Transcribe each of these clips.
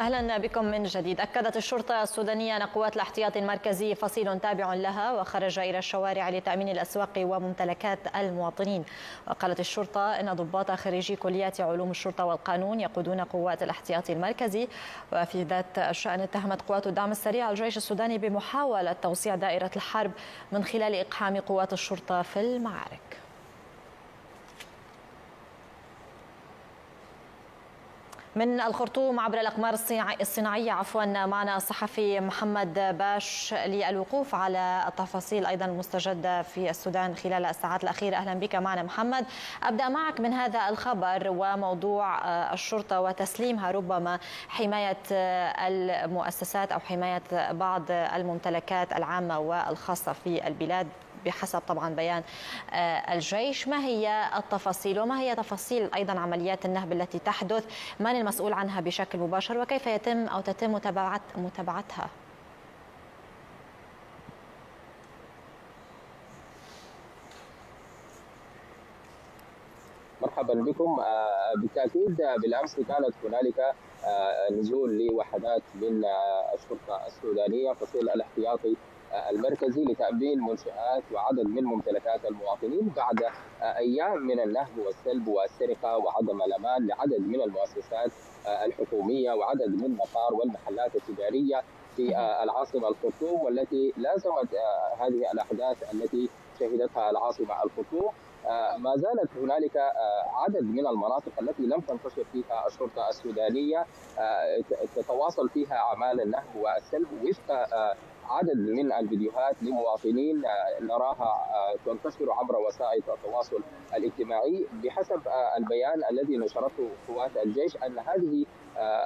أهلا بكم من جديد. أكدت الشرطة السودانية أن قوات الاحتياطي المركزي فصيل تابع لها وخرج إلى الشوارع لتأمين الأسواق وممتلكات المواطنين. وقالت الشرطة أن ضباط خريجي كليات علوم الشرطة والقانون يقودون قوات الاحتياطي المركزي. وفي ذات الشأن اتهمت قوات الدعم السريع الجيش السوداني بمحاولة توسيع دائرة الحرب من خلال إقحام قوات الشرطة في المعارك. من الخرطوم عبر الأقمار الصناعية معنا الصحفي محمد باش للوقوف على التفاصيل أيضا المستجدة في السودان خلال الساعات الأخيرة. أهلا بك معنا محمد. أبدأ معك من هذا الخبر وموضوع الشرطة وتسليمها ربما حماية المؤسسات أو حماية بعض الممتلكات العامة والخاصة في البلاد بحسب طبعا بيان الجيش. ما هي التفاصيل وما هي تفاصيل أيضا عمليات النهب التي تحدث؟ من المسؤول عنها بشكل مباشر وكيف تتم متابعتها؟ مرحبا بكم. بالتأكيد بالأمس كانت هنالك نزول لوحدات من الشرطة السودانية فصيل الاحتياطي المركزي لتأمين منشآت وعدد من ممتلكات المواطنين بعد أيام من النهب والسلب والسرقة وعدم الأمان لعدد من المؤسسات الحكومية وعدد من المطار والمحلات التجارية في العاصمة الخرطوم، والتي لازمت هذه الأحداث التي شهدتها العاصمة الخرطوم. ما زالت هنالك عدد من المناطق التي لم تنتشر فيها الشرطة السودانية تتواصل فيها أعمال النهب والسلب وفق عدد من الفيديوهات لمواطنين نراها تنتشر عبر وسائل التواصل الاجتماعي. بحسب البيان الذي نشرته قوات الجيش أن هذه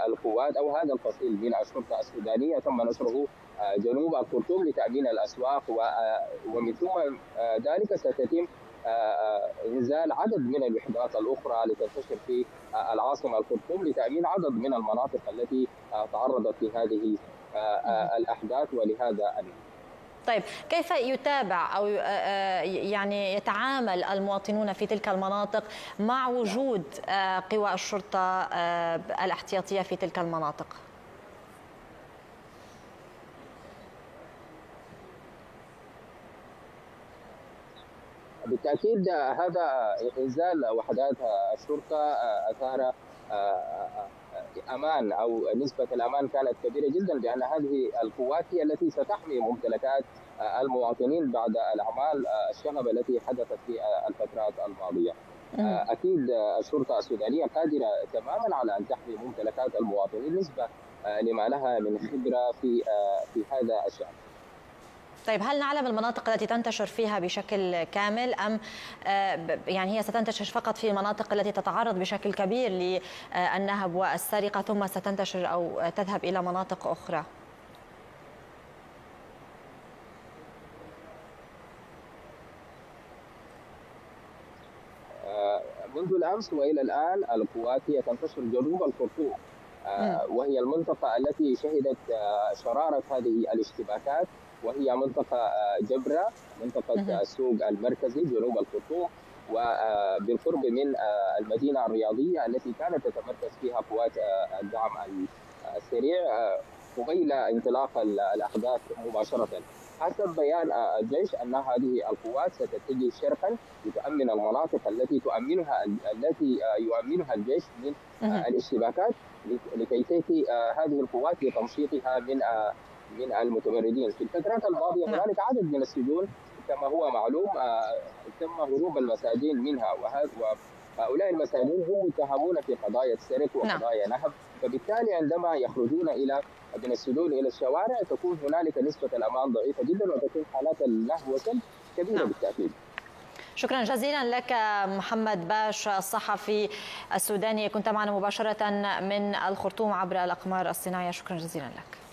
القوات أو هذا الفصيل من الشرطة السودانية تم نشره جنوب الخرطوم لتأمين الأسواق، ومن ثم ذلك ستتم إنزال عدد من الوحدات الأخرى لتنتشر في العاصمة الخرطوم لتأمين عدد من المناطق التي تعرضت لهذه الأحداث ولهذا طيب، كيف يتابع أو يعني يتعامل المواطنون في تلك المناطق مع وجود قوى الشرطة الاحتياطية في تلك المناطق؟ بالتأكيد هذا إنزال وحدات الشرطة أثار أمان أو نسبة الأمان كانت كبيرة جدا، لأن هذه القوات هي التي ستحمي ممتلكات المواطنين بعد الأعمال الشغبة التي حدثت في الفترات الماضية. أكيد الشرطة السودانية قادرة تماما على أن تحمي ممتلكات المواطنين نسبة لما لها من خبرة في هذا الشأن. طيب، هل نعلم المناطق التي تنتشر فيها بشكل كامل أم يعني هي ستنتشر فقط في المناطق التي تتعرض بشكل كبير للنهب والسرقة ثم ستنتشر أو تذهب إلى مناطق أخرى؟ منذ الأمس وإلى الآن القوات هي تنتشر جنوب الخرطوم، وهي المنطقة التي شهدت شرارة هذه الاشتباكات، وهي منطقة جبرة، منطقة السوق المركزي جنوب الخرطوم، وبالقرب من المدينة الرياضية التي كانت تتمركز فيها قوات الدعم السريع قبيل انطلاق الأحداث مباشرة. حسب بيان الجيش أن هذه القوات ستتجه شرقا لتؤمن المناطق التي يؤمنها الجيش من الاشتباكات، لكي تأتي هذه القوات لتمشيطها من المتمردين. في الفترات الماضية هنالك عدد من السجون كما هو معلوم تم هروب المساجين منها، وهؤلاء المساجين هم متهمون في قضايا سرقة وقضايا نهب، فبالتالي عندما يخرجون من السجون إلى الشوارع تكون هنالك نسبة الأمان ضعيفة جدا وتكون حالات النهب والسلب كبيرة بالتأكيد. شكرا جزيلا لك محمد باش الصحفي السوداني، كنت معنا مباشرة من الخرطوم عبر الأقمار الصناعية. شكرا جزيلا لك.